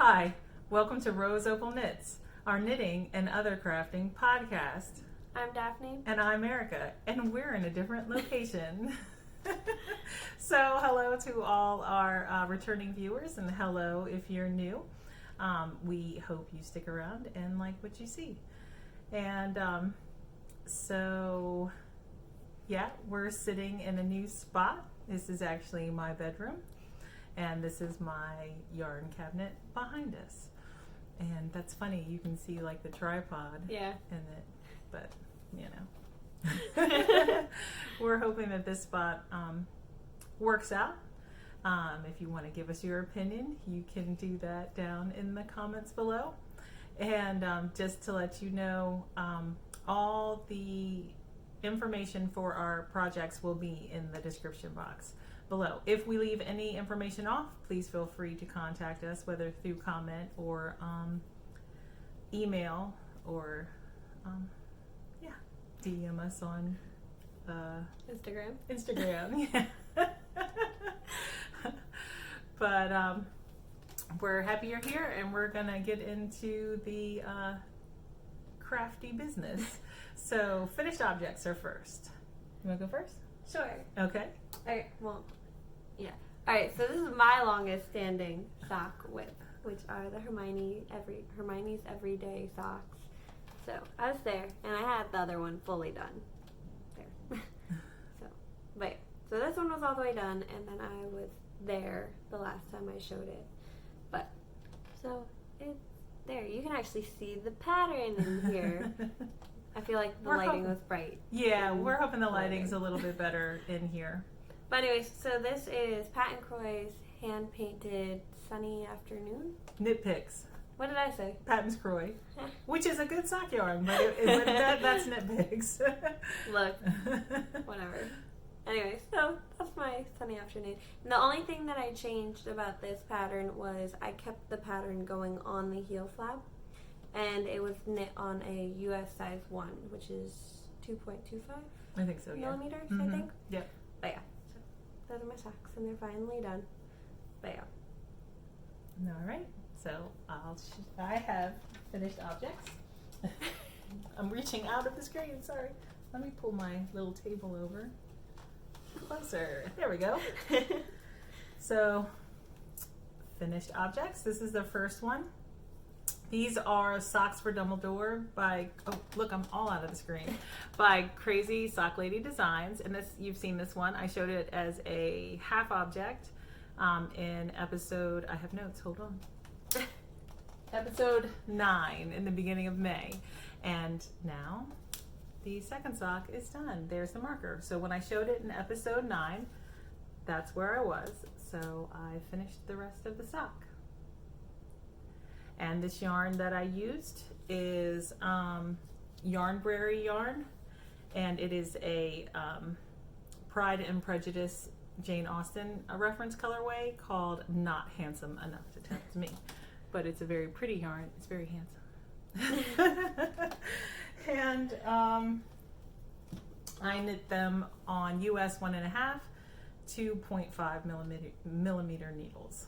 Hi, welcome to Rose Opal Knits, our knitting and other crafting podcast. I'm Daphne. And I'm Erica, and we're in a different location. So hello to all our returning viewers, and hello if you're new. We hope you stick around and like what you see. And we're sitting in a new spot. This is actually my bedroom. And this is my yarn cabinet behind us. And that's funny, you can see like the tripod in it, but you know. We're hoping that this spot works out. If you want to give us your opinion, you can do that down in the comments below. And just to let you know, all the information for our projects will be in the description box below. If we leave any information off, please feel free to contact us, whether through comment or email or DM us on Instagram. Yeah. But we're happy you're here, and we're gonna get into the crafty business. So finished objects are first. You wanna go first? Sure. Okay. Alright, well, yeah. Alright, so this is my longest standing sock width, which are the Hermione's Everyday socks. So I was there, and I had the other one fully done. There. So this one was all the way done, and then I was there the last time I showed it. But, so it's there. You can actually see the pattern in here. I feel like the lighting was bright. Yeah, we're hoping the lighting's a little bit better in here. But anyways, so this is Pat and Croy's hand-painted Sunny Afternoon. Knit Picks. What did I say? Patton's Croy, which is a good sock yarn, but that's Knit Picks. Look, whatever. Anyway, so that's my Sunny Afternoon. And the only thing that I changed about this pattern was I kept the pattern going on the heel flap, and it was knit on a US size 1, which is 2.25 I think so, yeah. millimeters, Mm-hmm. I think. Yep. But yeah, so those are my socks, and they're finally done. But yeah. All right, so I have finished objects. I'm reaching out of the screen, sorry. Let me pull my little table over. Closer. There we go. So, finished objects. This is the first one. These are socks for Dumbledore by, oh look, I'm all out of the screen, by Crazy Sock Lady Designs. And this, you've seen this one. I showed it as a half object in episode, I have notes, hold on. Episode 9 in the beginning of May. And now the second sock is done. There's the marker. So when I showed it in episode 9, that's where I was. So I finished the rest of the sock. And this yarn that I used is Yarnbrary yarn, and it is a Pride and Prejudice Jane Austen reference colorway called Not Handsome Enough to Tempt Me. But it's a very pretty yarn. It's very handsome. And I knit them on US 1.5, 2.5 millimeter needles.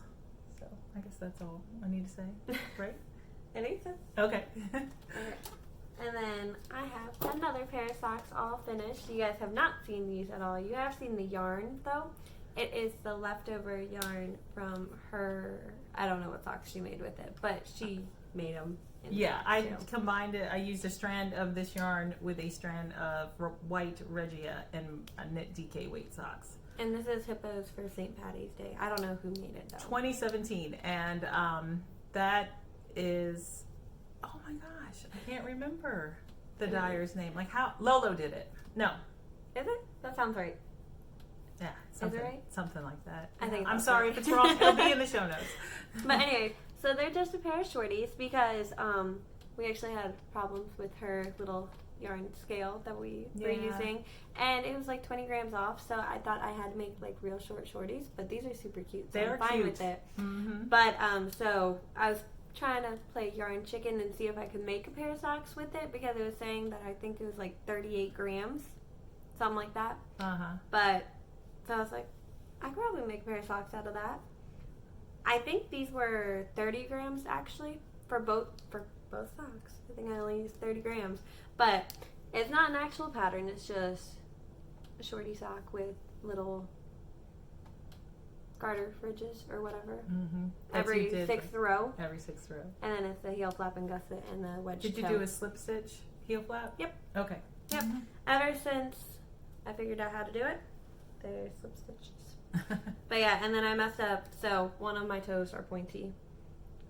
So I guess that's all I need to say, right? I think so. Okay. Okay. And then I have another pair of socks all finished. You guys have not seen these at all. You have seen the yarn though. It is the leftover yarn from her, I don't know what socks she made with it, but she made them. Yeah, I combined it. I used a strand of this yarn with a strand of white Regia and a knit DK weight socks. And this is Hippo's for St. Patty's Day. I don't know who made it though. 2017, and that is, oh my gosh, I can't remember the dyer's name. Like how lolodidit. No. Is it? That sounds right. Yeah, something, is it right? Something like that. I think I'm sorry if it's wrong. It'll be in the show notes. But anyway, so they're just a pair of shorties because we actually had problems with her little yarn scale that we were using, and it was like 20 grams off, so I thought I had to make like real short shorties, but these are super cute, so I'm fine with it. Mm-hmm. But so I was trying to play yarn chicken and see if I could make a pair of socks with it, because it was saying that I think it was like 38 grams, something like that. But so I was like, I could probably make a pair of socks out of that. I think these were 30 grams actually for both socks. I think I only used 30 grams, but it's not an actual pattern. It's just a shorty sock with little garter ridges or whatever. Every sixth row. Every sixth row. And then it's the heel flap and gusset and the wedge toe. Did you do a slip stitch heel flap? Yep. Okay. Yep. Ever since I figured out how to do it, there's slip stitches. But yeah, and then I messed up. So one of my toes are pointy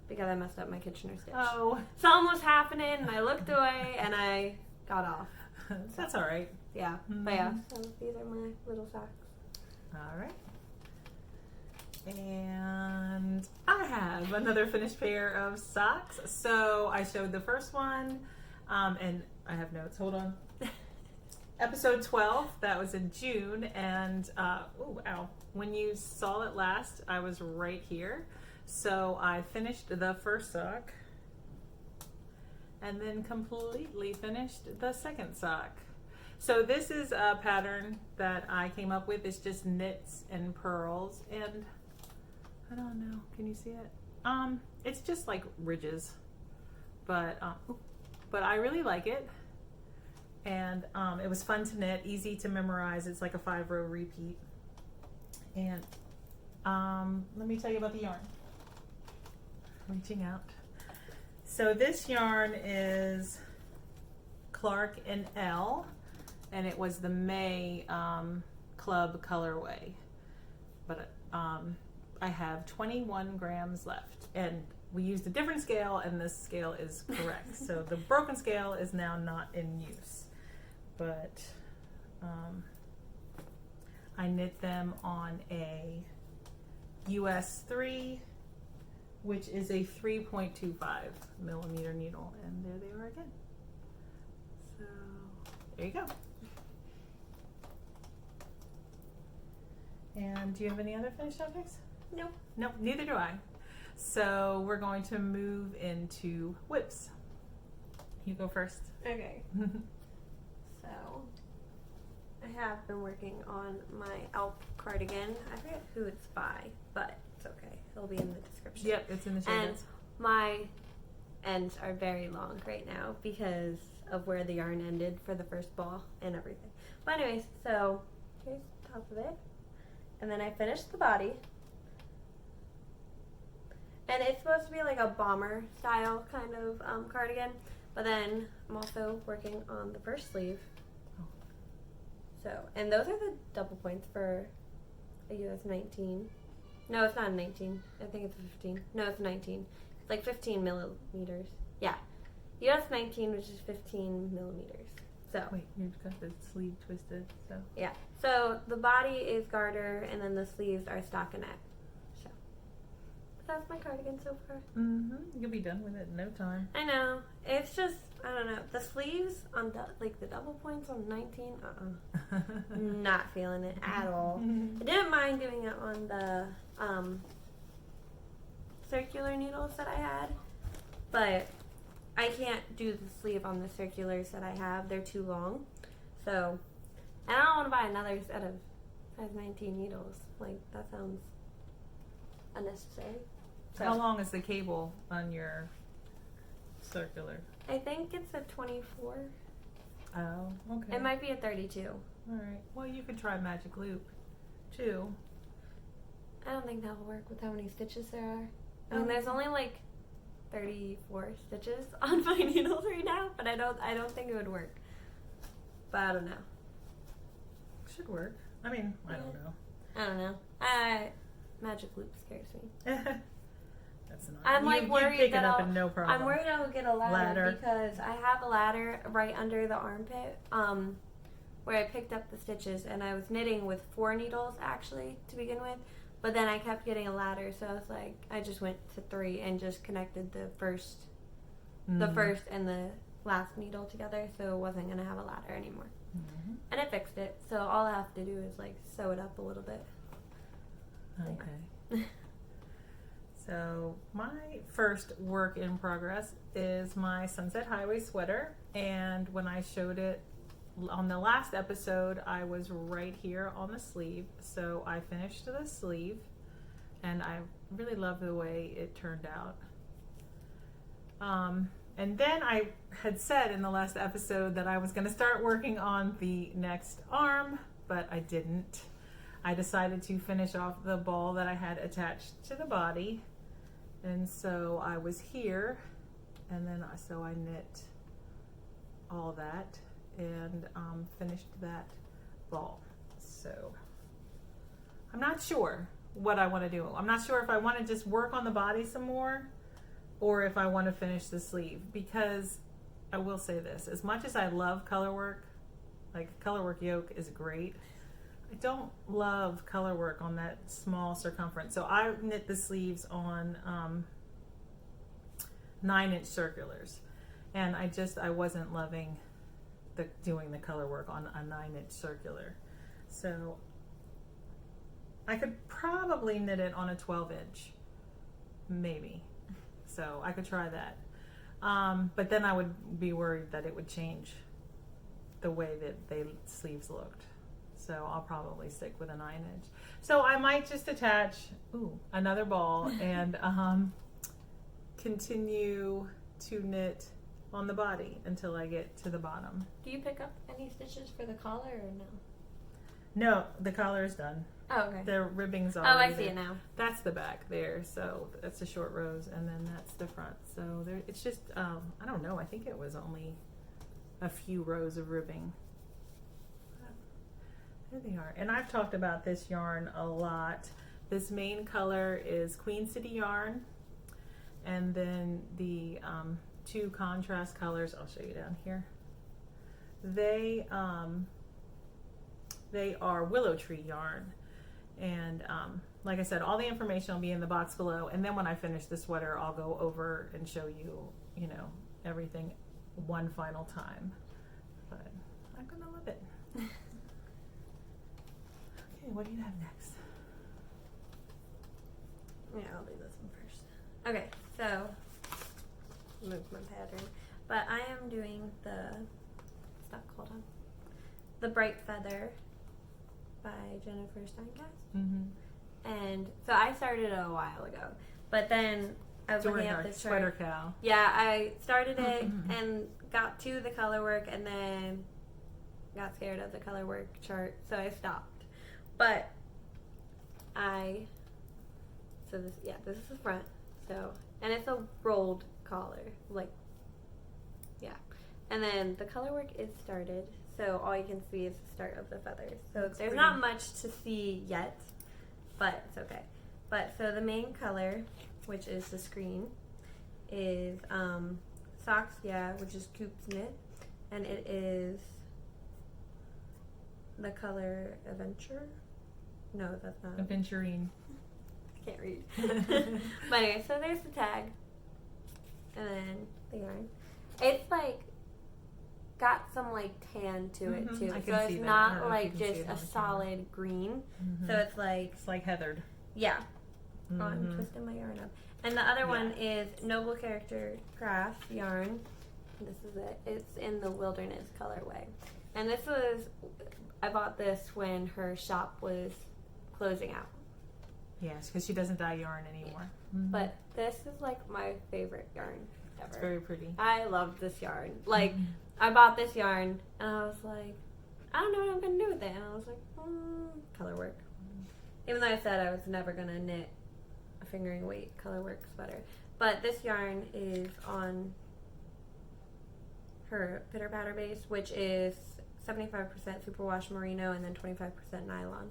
because I messed up my Kitchener stitch. Oh. Something was happening, and I looked away, and I got off. That's all right. Yeah. But yeah, so these are my little socks. All right. And I have another finished pair of socks. So I showed the first one, and I have notes. Hold on. Episode 12, that was in June, and oh wow, when you saw it last, I was right here. So I finished the first sock, and then completely finished the second sock. So this is a pattern that I came up with. It's just knits and purls, and I don't know, can you see it? It's just like ridges, but I really like it. And it was fun to knit, easy to memorize. It's like a 5-row repeat. And let me tell you about the yarn. Reaching out. So this yarn is Clark and Elle, and it was the May Club colorway. But I have 21 grams left, and we used a different scale, and this scale is correct. So the broken scale is now not in use. But I knit them on a US 3, which is a 3.25 millimeter needle, and there they are again. So there you go. And do you have any other finished objects? Nope. Nope, neither do I. So we're going to move into whips. You go first. Okay. So, I have been working on my elf cardigan. I forget who it's by, but it's okay. It'll be in the description. Yep, it's in the show And notes. my ends are very long right now because of where the yarn ended for the first ball and everything. But anyways, so here's the top of it. And then I finished the body. And it's supposed to be like a bomber style kind of cardigan. But then I'm also working on the first sleeve. So, and those are the double points for a US 19. No, it's not a 19. I think it's a 15. No, it's a 19. It's like 15 millimeters. Yeah. US 19, which is 15 millimeters. So. Wait, you've got the sleeve twisted, so. Yeah. So the body is garter, and then the sleeves are stockinette. So. That's my cardigan so far. You'll be done with it in no time. I know. It's just, I don't know. The sleeves on like the double points on 19, not feeling it at all. I didn't mind doing it on the circular needles that I had, but I can't do the sleeve on the circulars that I have. They're too long. So, and I don't want to buy another set of size 19 needles. Like, that sounds unnecessary. So, How long is the cable on your circular? I think it's a 24. Oh, okay. It might be a 32. All right. Well, you could try magic loop, too. I don't think that'll work with how many stitches there are. I mean, there's only like 34 stitches on my needles right now, but I don't think it would work. But I don't know. Should work. I mean, I don't know. I don't know. Magic loop scares me. That's annoying. I'm like worried pick that it up and no problem. I'm worried I'll get a ladder because I have a ladder right under the armpit, where I picked up the stitches, and I was knitting with 4 needles actually to begin with, but then I kept getting a ladder, so I was like, I just went to 3 and just connected the first and the last needle together, so it wasn't gonna have a ladder anymore. And it fixed it, so all I have to do is like sew it up a little bit. Okay. So my first work in progress is my Sunset Highway sweater, and when I showed it on the last episode, I was right here on the sleeve, so I finished the sleeve. and I really love the way it turned out. And then I had said in the last episode that I was going to start working on the next arm, but I didn't. I decided to finish off the ball that I had attached to the body, and so I was here, and then so I knit all that and finished that ball. So I'm not sure what I want to do. I'm not sure if I want to just work on the body some more or if I want to finish the sleeve, because I will say this, as much as I love color work, like color work yoke is great, I don't love color work on that small circumference. So I knit the sleeves on 9-inch circulars, and I wasn't loving doing the color work on a 9-inch circular. So I could probably knit it on a 12-inch, maybe. So I could try that. But then I would be worried that it would change the way that the sleeves looked. So I'll probably stick with a 9-inch. So I might just attach another ball and continue to knit on the body until I get to the bottom. Do you pick up any stitches for the collar or no? No, the collar is done. Oh, okay. The ribbing's Oh, already I see there. it now. That's the back there, so that's the short rows, and then that's the front. So there, it's just, I don't know, I think it was only a few rows of ribbing. There they are. And I've talked about this yarn a lot. This main color is Queen City yarn, and then the two contrast colors, I'll show you down here. They are Willow Tree yarn. And like I said, all the information will be in the box below. And then when I finish the sweater, I'll go over and show you, you know, everything one final time. But I'm going to love it. Okay, what do you have next? Yeah, I'll do this one first. Okay, so move my pattern. But I am doing hold on. The Bright Feather by Jennifer Steincast. Mm-hmm. And so I started it a while ago, but then I was looking at the sweater chart. cow. Yeah, I started it and got to the color work and then got scared of the color work chart, so I stopped. But this is the front. So, and it's a rolled collar, and then the color work is started. So all you can see is the start of the feathers. So That's there's pretty. not much to see yet, but it's okay. But so the main color, which is the screen, is Socks Yeah, which is Coop's knit, and it is the color Adventure. No, that's not. Aventurine. I can't read. But anyway, so there's the tag, and then the yarn. It's like got some like tan to it too, I so can see it's that. not I don't know if like you can see just it a on the camera. solid green. So it's like heathered. yeah. Oh, I'm twisting my yarn up. And the other one is Noble Character Craft yarn. This is it. It's in the Wilderness colorway, and I bought this when her shop was closing out. Yes, because she doesn't dye yarn anymore. Yeah. But this is like my favorite yarn ever. It's very pretty. I love this yarn. Like, I bought this yarn and I was like, I don't know what I'm going to do with it. And I was like, color work. Even though I said I was never going to knit a fingering weight color work sweater. But this yarn is on her pitter patter base, which is 75% superwash merino and then 25% nylon.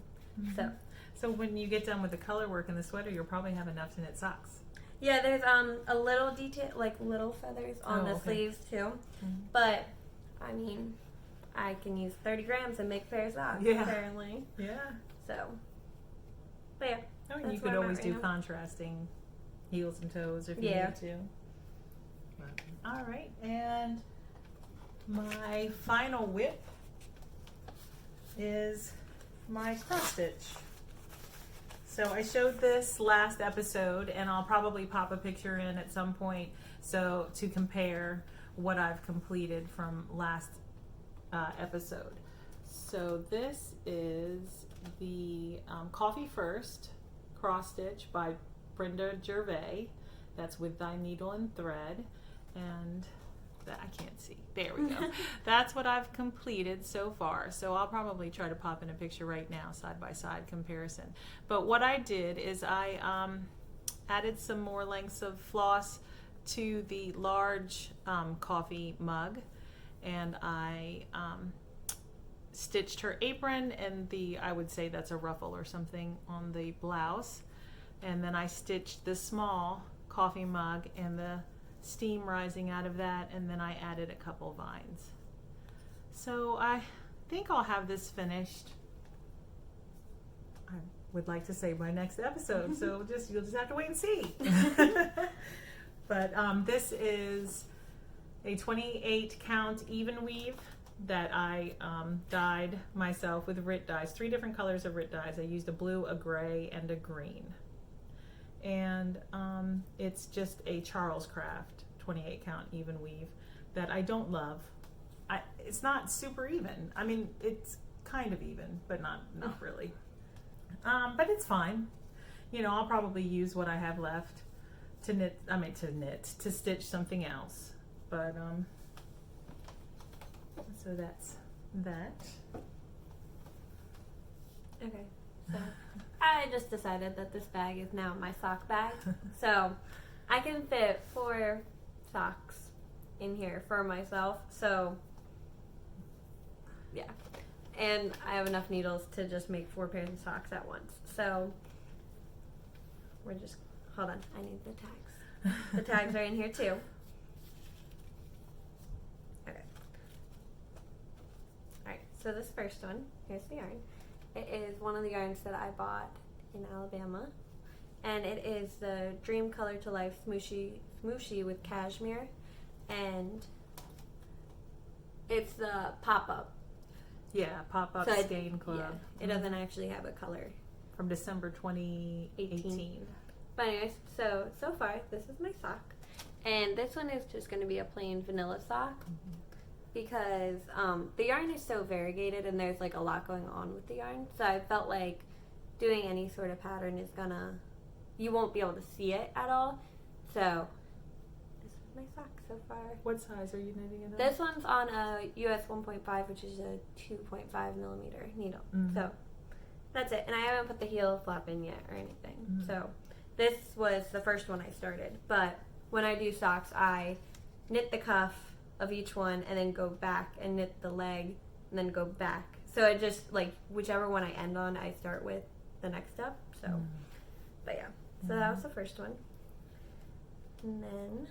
So when you get done with the color work in the sweater, you'll probably have enough to knit socks. Yeah, there's a little detail, like little feathers on the sleeves too. But I mean, I can use 30 grams and make a pair of socks apparently. Yeah. So, but yeah. Oh, and you could always do contrasting heels and toes if you need to. All right, and my final whip is my cross stitch. So I showed this last episode, and I'll probably pop a picture in at some point so to compare what I've completed from last episode. So this is the Coffee First cross stitch by Brenda Gervais. That's With Thy Needle and Thread. And that I can't see. There we go. That's what I've completed so far. So I'll probably try to pop in a picture right now, side by side comparison. But what I did is I added some more lengths of floss to the large coffee mug, and I stitched her apron and I would say that's a ruffle or something on the blouse, and then I stitched the small coffee mug and the steam rising out of that, and then I added a couple vines. So I think I'll have this finished, I would like to say, by next episode. So you'll just have to wait and see. But this is a 28 count even weave that I dyed myself with RIT dyes, 3 different colors of RIT dyes. I used a blue, a gray, and a green. And it's just a Charles Craft 28 count even weave that I don't love. It's not super even. I mean, it's kind of even, but not really. But it's fine. You know, I'll probably use what I have left to stitch something else. But so that's that. Okay, so I just decided that this bag is now my sock bag. So I can fit 4 socks in here for myself. So yeah, and I have enough needles to just make 4 pairs of socks at once. So we're just, hold on, I need the tags. The tags are in here too. Okay. Alright, so this first one, here's the yarn. It is one of the yarns that I bought in Alabama, and it is the Dream Color to Life Smooshy with cashmere, and it's the pop-up. Yeah, pop-up skein club. Yeah, it doesn't actually have a color. From December 2018. But anyways, so far this is my sock, and this one is just going to be a plain vanilla sock. Because the yarn is so variegated and there's like a lot going on with the yarn. So I felt like doing any sort of pattern is you won't be able to see it at all. So this is my sock so far. What size are you knitting it on? This one's on a US 1.5, which is a 2.5 millimeter needle. Mm-hmm. So that's it. And I haven't put the heel flap in yet or anything. Mm-hmm. So this was the first one I started. But when I do socks, I knit the cuff of each one and then go back and knit the leg and then go back. So it just, like, whichever one I end on, I start with the next step. So, but yeah. So that was the first one. And then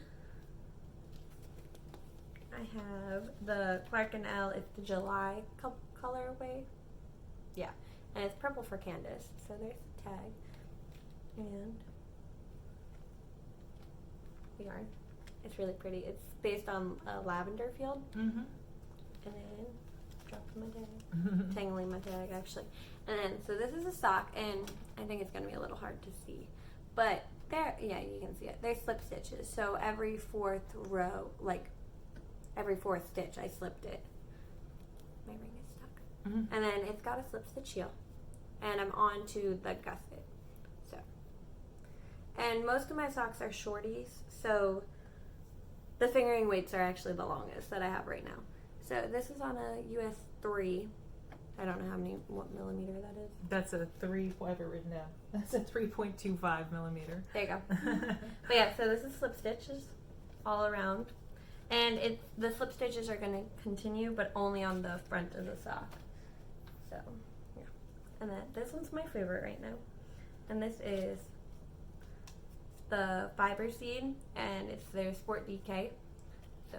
I have the Clark and Elle. It's the July colorway. Yeah. And it's purple for Candace. So there's the tag. And the yarn. It's really pretty. It's based on a lavender field. Mm-hmm. And then dropped my tag. Tangling my tag, actually. And then, so this is a sock, and I think it's going to be a little hard to see. But there, yeah, you can see it. There's slip stitches. So every 4th row, like every 4th stitch, I slipped it. My ring is stuck. Mm-hmm. And then it's got a slip stitch heel. And I'm on to the gusset. So. And most of my socks are shorties. So the fingering weights are actually the longest that I have right now. So this is on a US 3. I don't know what millimeter that is. That's a 3, I have it written down. That's a 3.25 millimeter. There you go. But yeah, so this is slip stitches all around. And the slip stitches are going to continue, but only on the front of the sock. So, yeah. And then this one's my favorite right now. And this is the Fiber Seed, and it's their Sport DK. So,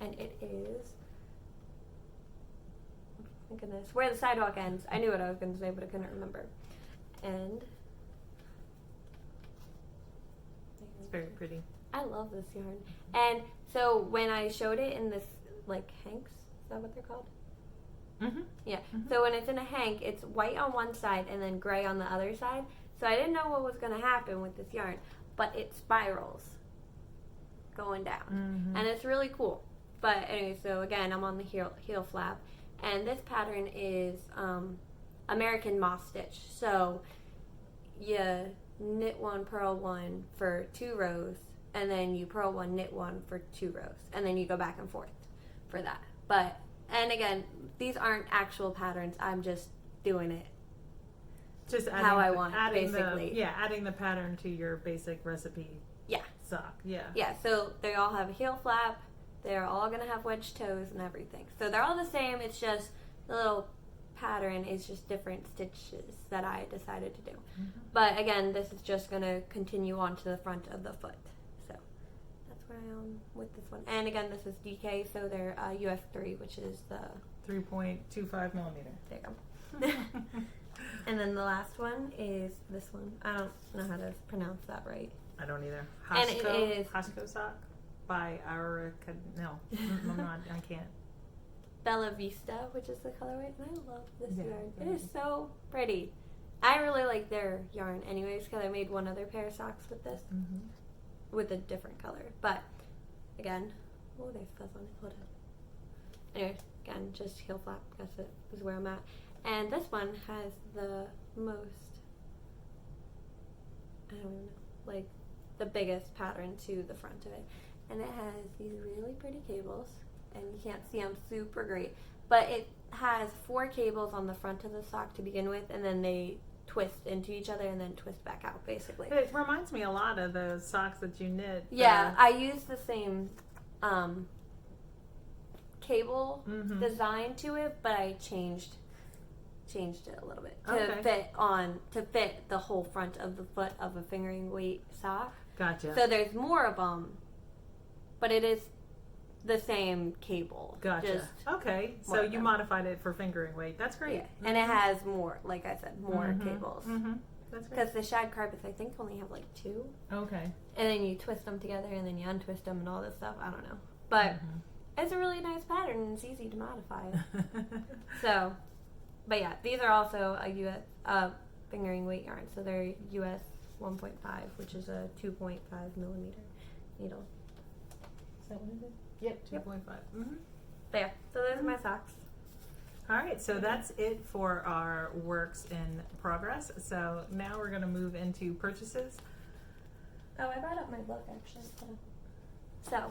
and it is, oh goodness, Where the Sidewalk Ends. I knew what I was going to say, but I couldn't remember. And it's very pretty. I love this yarn. And so when I showed it in this, like, hanks, is that what they're called? Mm-hmm. Yeah. Mm-hmm. So when it's in a hank, it's white on one side and then gray on the other side. So I didn't know what was going to happen with this yarn, but it spirals going down. Mm-hmm. And it's really cool. But anyway, so again, I'm on the heel flap. And this pattern is American moss stitch. So you knit one, purl one for 2 rows, and then you purl one, knit one for 2 rows, and then you go back and forth for that. But, and again, these aren't actual patterns. I'm just doing it just adding how I want, basically. Adding the pattern to your basic recipe sock. Yeah, so they all have a heel flap. They're all going to have wedge toes and everything. So they're all the same. It's just the little pattern is just different stitches that I decided to do. But again, this is just going to continue on to the front of the foot. So that's where I am with this one. And again, this is DK, so they're US 3, which is the 3.25 millimeter. There you go. And then the last one is this one. I don't know how to pronounce that right. I don't either. And it is Hashiko sock by Aurica. No, I'm not. I can't. Bella Vista, which is the colorway, and I love this yarn. It is Right. so pretty. I really like their yarn, anyways, because I made one other pair of socks with this, with a different color. But again, oh, there's fuzz on it. Hold on. Anyway, again, just heel flap. Guess it is where I'm at. And this one has the most, I don't even know, like the biggest pattern to the front of it. And it has these really pretty cables, and you can't see them super great, but it has 4 cables on the front of the sock to begin with, and then they twist into each other and then twist back out, basically. It reminds me a lot of those socks that you knit. Yeah, I use the same cable design to it, but I changed it a little bit to fit the whole front of the foot of a fingering weight sock. Gotcha. So there's more of them, but it is the same cable. Gotcha. Okay, so you modified it for fingering weight. That's great. Yeah. And it has more, like I said, more cables. That's great. Because the shag carpets, I think, only have like 2. Okay. And then you twist them together, and then you untwist them, and all this stuff. I don't know, but it's a really nice pattern, and it's easy to modify. So, but yeah, these are also a US fingering weight yarn, so they're US 1.5, which is a 2.5 millimeter needle. Is that what it is? Yep, 2.5. But yeah, so those are my socks. All right, so that's it for our works in progress. So now we're going to move into purchases. Oh, I brought up my book, actually. So,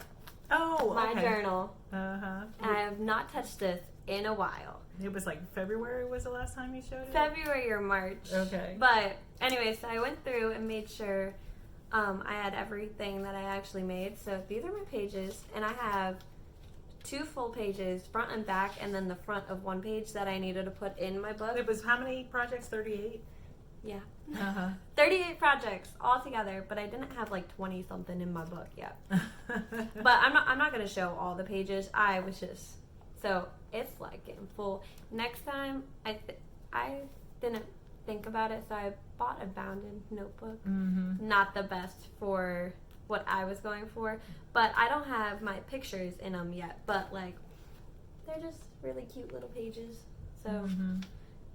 my journal. Uh-huh. I have not touched this in a while. It was like February was the last time you showed it? February or March. Okay. But anyway, so I went through and made sure I had everything that I actually made. So these are my pages, and I have 2 full pages, front and back, and then the front of 1 page that I needed to put in my book. It was how many projects? 38? Yeah. Uh-huh. 38 projects all together, but I didn't have like 20 something in my book yet. But I'm not going to show all the pages. I was just, so it's like getting full. Next time, I didn't think about it, so I bought a bounded notebook. Not the best for what I was going for, but I don't have my pictures in them yet, but like they're just really cute little pages. So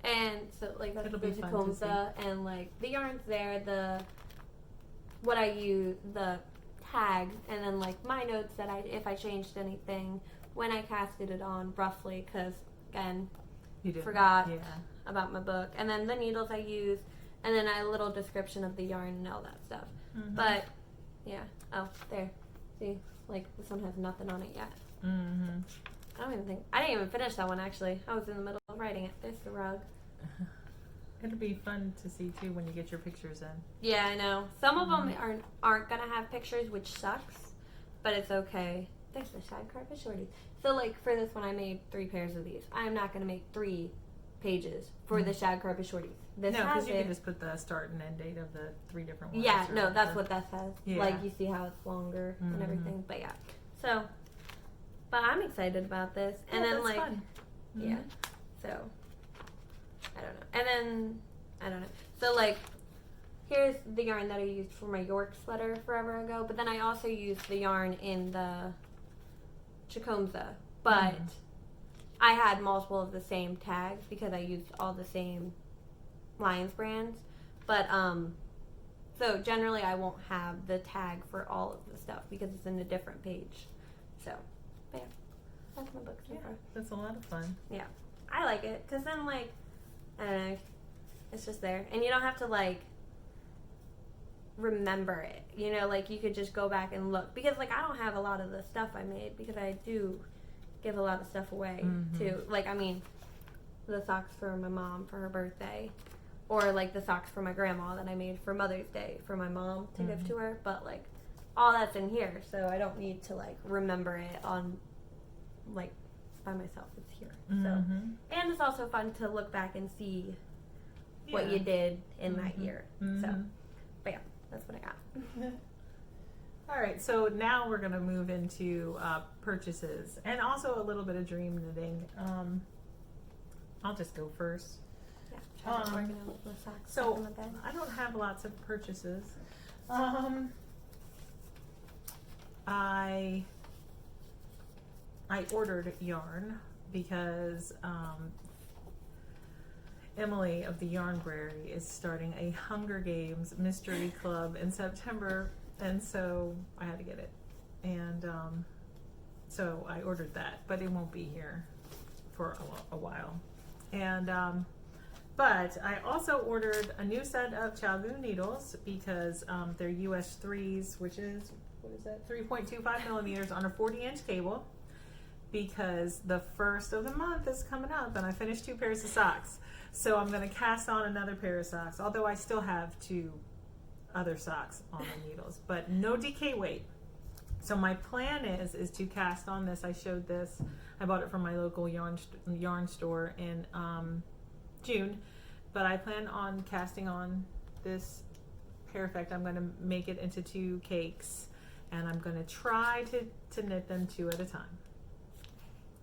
and so like that's the Tecumseh, and like the yarns there, the what I use, the tags, and then like my notes that if I changed anything when I casted it on roughly, because again forgot about my book, and then the needles I use, and then a little description of the yarn and all that stuff. But yeah, oh there, see, like this one has nothing on it yet. I didn't even finish that one, actually. I was in the middle of writing it. There's the rug. It'll be fun to see too when you get your pictures in. Yeah, I know. Some of them aren't gonna have pictures, which sucks, but it's okay. There's the shag carpet shorties. So like for this one, I made 3 pairs of these. I'm not gonna make 3 pages for the shag carpet shorties. This no, because you can just put the start and end date of the 3 different ones. Yeah, no, that's what that says. Yeah. Like you see how it's longer and everything. But yeah, so. But I'm excited about this. And then like, fun. Yeah. So, I don't know. And then, I don't know. So like, here's the yarn that I used for my York sweater forever ago. But then I also used the yarn in the Tecumseh. But I had multiple of the same tags because I used all the same Lions brands. But, so generally I won't have the tag for all of the stuff because it's in a different page. So. Yeah, that's my book so far. That's a lot of fun. Yeah, I like it because then like, I don't know, it's just there, and you don't have to like remember it. You know, like you could just go back and look, because like I don't have a lot of the stuff I made because I do give a lot of stuff away too. Like, I mean, the socks for my mom for her birthday, or like the socks for my grandma that I made for Mother's Day for my mom to give to her, but like all that's in here, so I don't need to like remember it on like by myself. It's here. So, and it's also fun to look back and see what you did in that year. So, but yeah, that's what I got. All right, so now we're going to move into purchases and also a little bit of dream knitting. I'll just go first. Yeah, try to organize the socks so on the bed. I don't have lots of purchases. I ordered yarn because Emily of the Yarnbrary is starting a Hunger Games mystery club in September, and so I had to get it. And so I ordered that, but it won't be here for a while. And but I also ordered a new set of Chalgu needles because they're US 3s, which is, what is that, 3.25 millimeters on a 40-inch cable, because the first of the month is coming up and I finished 2 pairs of socks. So I'm going to cast on another pair of socks, although I still have 2 other socks on the needles, but no DK weight. So my plan is to cast on this. I showed this. I bought it from my local yarn store in June, but I plan on casting on this Perfect. I'm going to make it into 2 cakes, and I'm going to try to knit them 2 at a time.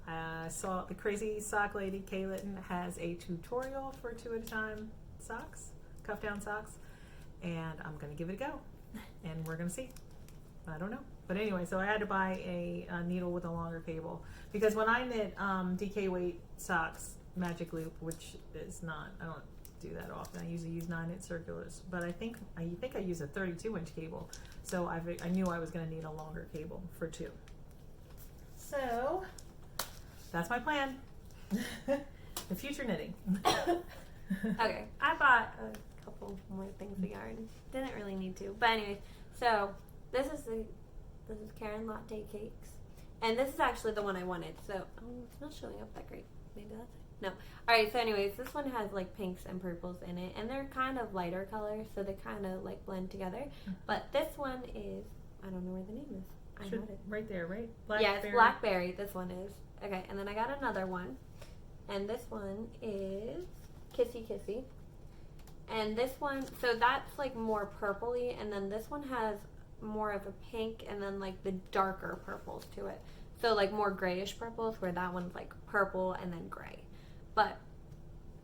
I saw the crazy sock lady Kay Litton has a tutorial for 2 at a time socks, cuff down socks, and I'm going to give it a go, and we're going to see. I don't know. But anyway, so I had to buy a needle with a longer cable, because when I knit DK weight socks, magic loop, which is not, I don't do that often. I usually use 9-inch circulars, but I think I use a 32-inch cable, so I knew I was going to need a longer cable for 2. So that's my plan. The future knitting. Okay, I bought a couple more things of yarn. Didn't really need to, but anyways, so this is Karen Latte Cakes, and this is actually the one I wanted. So it's not showing up that great. Maybe that's it. No. All right. So anyways, this one has like pinks and purples in it, and they're kind of lighter colors, so they kind of like blend together. But this one is, I don't know where the name is. I had it right there, right? Yeah, it's blackberry. This one is. Okay, and then I got another one, and this one is Kissy Kissy, and this one, so that's like more purpley, and then this one has more of a pink and then like the darker purples to it, so like more grayish purples, where that one's like purple and then gray. But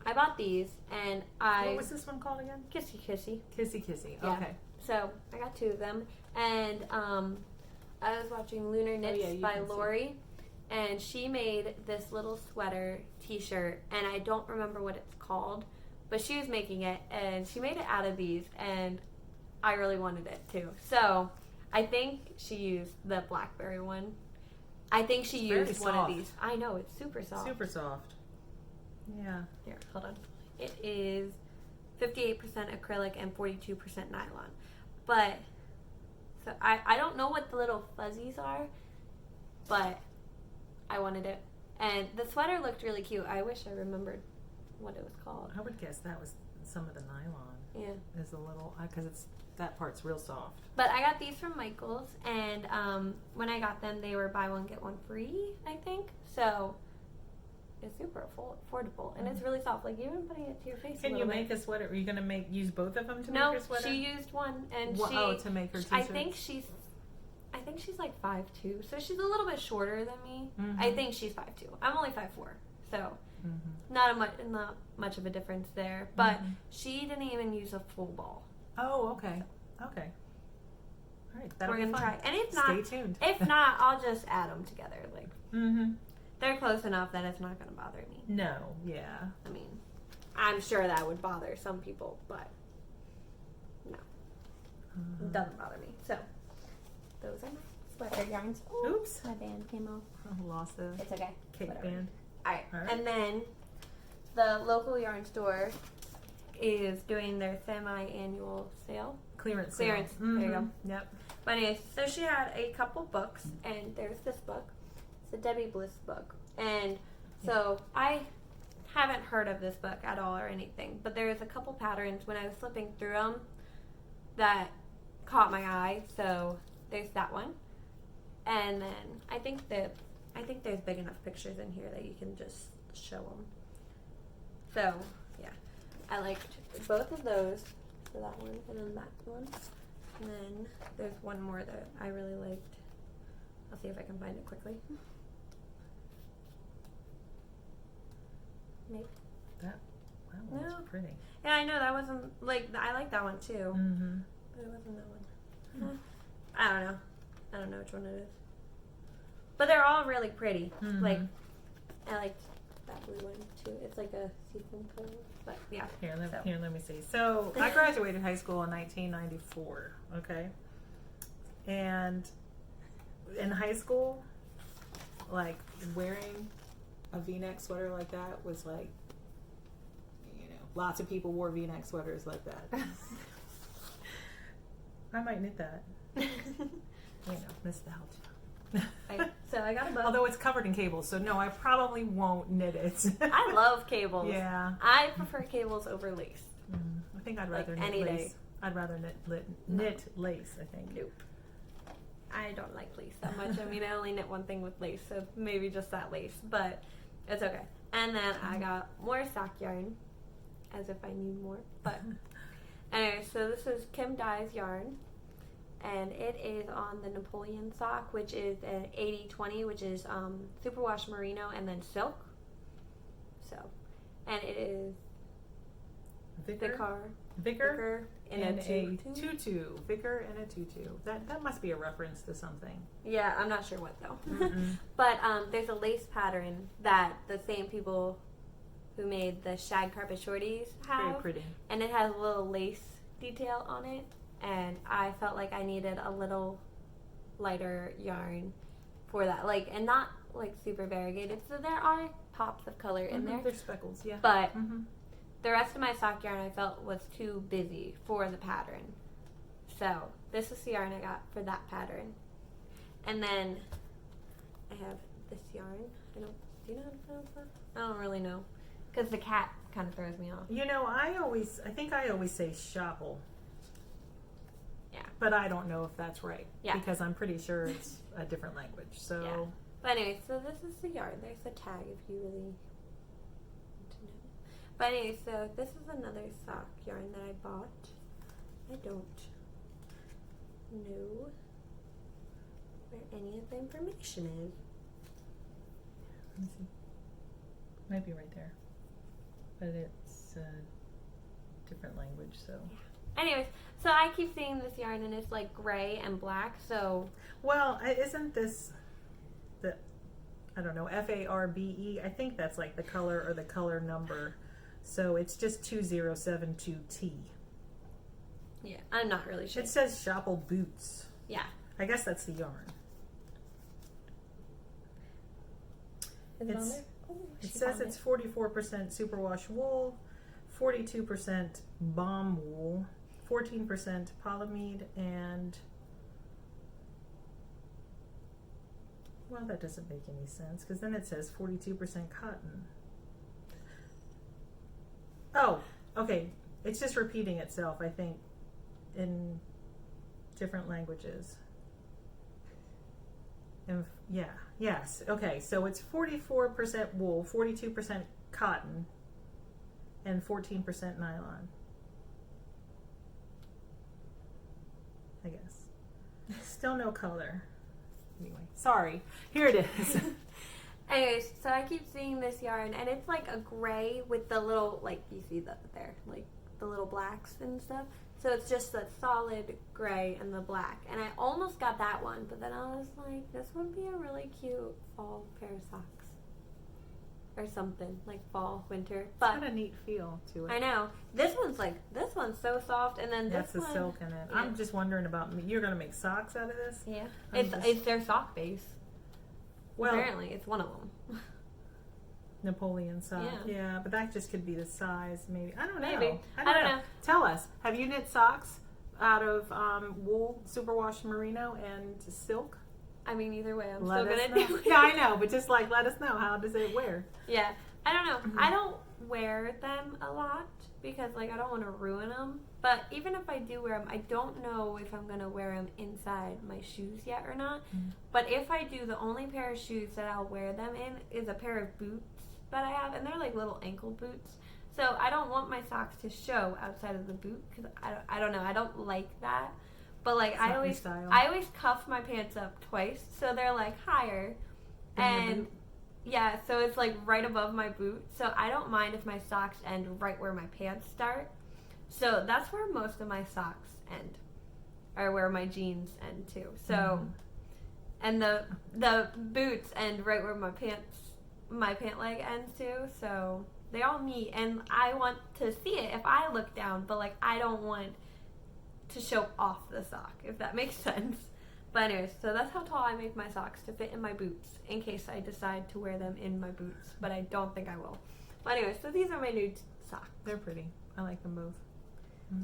I bought these, and what was this one called again? Kissy Kissy. Kissy Kissy. Yeah. Okay. So I got 2 of them, and I was watching Lunar Knits by Lori, and she made this little sweater t-shirt, and I don't remember what it's called, but she was making it, and she made it out of these, and I really wanted it too. So I think she used the blackberry one. I think she used one of these. I know, it's super soft. Super soft. Yeah. Here, hold on. It is 58% acrylic and 42% nylon. But, so I don't know what the little fuzzies are, but I wanted it. And the sweater looked really cute. I wish I remembered what it was called. I would guess that was some of the nylon. Yeah. Is a little, because that part's real soft. But I got these from Michael's, and when I got them, they were buy one, get one free, I think. So it's super affordable, and it's really soft. Like, even putting it to your face. Can you make a sweater? Are you going to use both of them to make your sweater? No, she used one, and to make her t-shirts? I think she's like 5'2", so she's a little bit shorter than me. I think she's 5'2". I'm only 5'4", so not much of a difference there. But she didn't even use a full ball. Oh, okay. Okay. All right, that'll We're gonna be fun. try, and if not, stay tuned. If not, I'll just add them together. Like, they're close enough that it's not gonna bother me. No, yeah. I mean, I'm sure that would bother some people, but no, it doesn't bother me. So those are my sweater yarns. Oops, my band came off. I lost the It's okay. cake Whatever. band. All right, All right. and then the local yarn store is doing their semi-annual sale. clearance sale. Clearance. There you go. Yep. But anyways, so she had a couple books, and there's this book. It's a Debbie Bliss book. And so I haven't heard of this book at all or anything, but there's a couple patterns when I was flipping through them that caught my eye. So there's that one. And then I think there's big enough pictures in here that you can just show them. So, yeah. I liked both of those. So that one and then that one. And then there's one more that I really liked. I'll see if I can find it quickly. Maybe. That one's pretty. Yeah, I know that wasn't I like that one too. Mm-hmm. But it wasn't that one. I don't know. I don't know which one it is. But they're all really pretty. Mm-hmm. Like, I liked that blue one too. It's like a sequin color. But yeah. Here, let me see. So I graduated high school in 1994. Okay. And in high school, like wearing a V-neck sweater like that was like, lots of people wore V-neck sweaters like that. I might knit that. Nostalgia. So I got a book. Although it's covered in cables, so no, I probably won't knit it. I love cables. Yeah. I prefer cables over lace. I think I'd rather knit any lace. day. I'd rather knit lace, I think. Nope. I don't like lace that much. I mean, I only knit one thing with lace, so maybe just that lace, but it's okay. And then I got more sock yarn, as if I need more. But anyway, so this is Kim Dye's yarn, and it is on the Napoleon sock, which is an 80-20, which is superwash merino and then silk. So, and it is Vicar in a tutu. Vicar in a tutu. That must be a reference to something. Yeah, I'm not sure what though. But there's a lace pattern that the same people who made the shag carpet shorties have. Very pretty. And it has a little lace detail on it. And I felt like I needed a little lighter yarn for that. And not super variegated. So there are pops of color in there. There's speckles, yeah. But the rest of my sock yarn I felt was too busy for the pattern. So this is the yarn I got for that pattern. And then I have this yarn. Do you know how to pronounce that? I don't really know. Because the cat kind of throws me off. I think I always say shopple. Yeah. But I don't know if that's right. Yeah. Because I'm pretty sure it's a different language. So. Yeah. But anyway, so this is the yarn. There's the tag if you really want to know. But anyway, so this is another sock yarn that I bought. I don't know where any of the information is. Let me see. Might be right there. But it's a different language, so. Yeah. Anyways, so I keep seeing this yarn and it's gray and black, so. Well, isn't this I don't know, FARBE? I think that's the color or the color number. So it's just 2072T. Yeah, I'm not really sure. It says shopple boots. Yeah. I guess that's the yarn. Is it on there? Oh, it says it's 44% superwash wool, 42% bomb wool, 14% polyamide, and well, that doesn't make any sense because then it says 42% cotton. Oh, okay. It's just repeating itself, I think, in different languages. And yes. Okay, so it's 44% wool, 42% cotton, and 14% nylon. I guess. Still no color. Anyway, sorry. Here it is. Anyways, so I keep seeing this yarn, and it's a gray with the little, you see that there, the little blacks and stuff. So it's just the solid gray and the black. And I almost got that one, but then I was like, this would be a really cute fall pair of socks. Or something, fall, winter. But it's got a neat feel to it. I know. This one's so soft, and then that's this the one, silk in it. Yeah. I'm just wondering about, you're going to make socks out of this? Yeah. It's their sock base. Well, apparently, it's one of them. Napoleon sock. Yeah. Yeah, but that just could be the size, maybe. I don't know. Maybe. I don't know. Tell us, have you knit socks out of wool, superwash merino, and silk? I mean, either way, I'm Let still us gonna know. do it. Yeah, I know, but just like let us know, how does it wear? Yeah, I don't know. I don't wear them a lot because like I don't want to ruin them. But even if I do wear them, I don't know if I'm gonna wear them inside my shoes yet or not. But if I do, the only pair of shoes that I'll wear them in is a pair of boots that I have, and they're like little ankle boots. So I don't want my socks to show outside of the boot because I don't know. I don't like that. But like It's I not your always style. I always cuff my pants up twice, so they're like higher, Than your and boot? yeah, so it's like right above my boot. So I don't mind if my socks end right where my pants start. So that's where most of my socks end, or where my jeans end too. So, and the boots end right where my pant leg ends too. So they all meet, and I want to see it if I look down, but like I don't want to show off the sock, if that makes sense. But anyways, so that's how tall I make my socks to fit in my boots, in case I decide to wear them in my boots, but I don't think I will. But anyways, so these are my new socks. They're pretty. I like them both.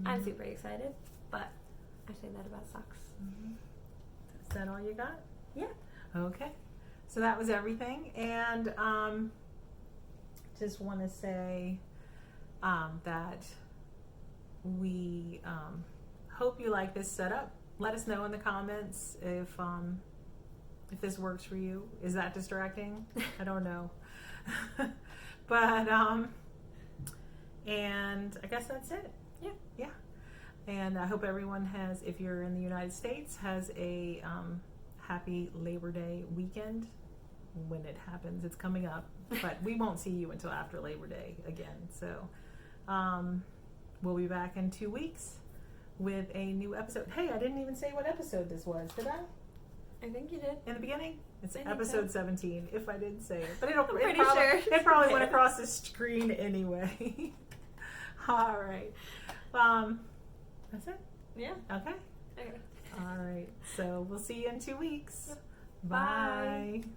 I'm super excited, but I say that about socks. Is that all you got? Yeah. Okay. So that was everything. And just want to say that we hope you like this setup. Let us know in the comments if this works for you. Is that distracting? I don't know. But and I guess that's it. Yeah. And I hope everyone has, if you're in the United States, has a happy Labor Day weekend when it happens. It's coming up, but we won't see you until after Labor Day again. So we'll be back in 2 weeks with a new episode. Hey, I didn't even say what episode this was, did I? I think you did. In the beginning? It's I think episode so. 17, if I didn't say it. But I'm pretty sure. it probably went across the screen anyway. All right. That's it? Yeah. Okay. Okay. All right. So we'll see you in 2 weeks. Bye. Bye.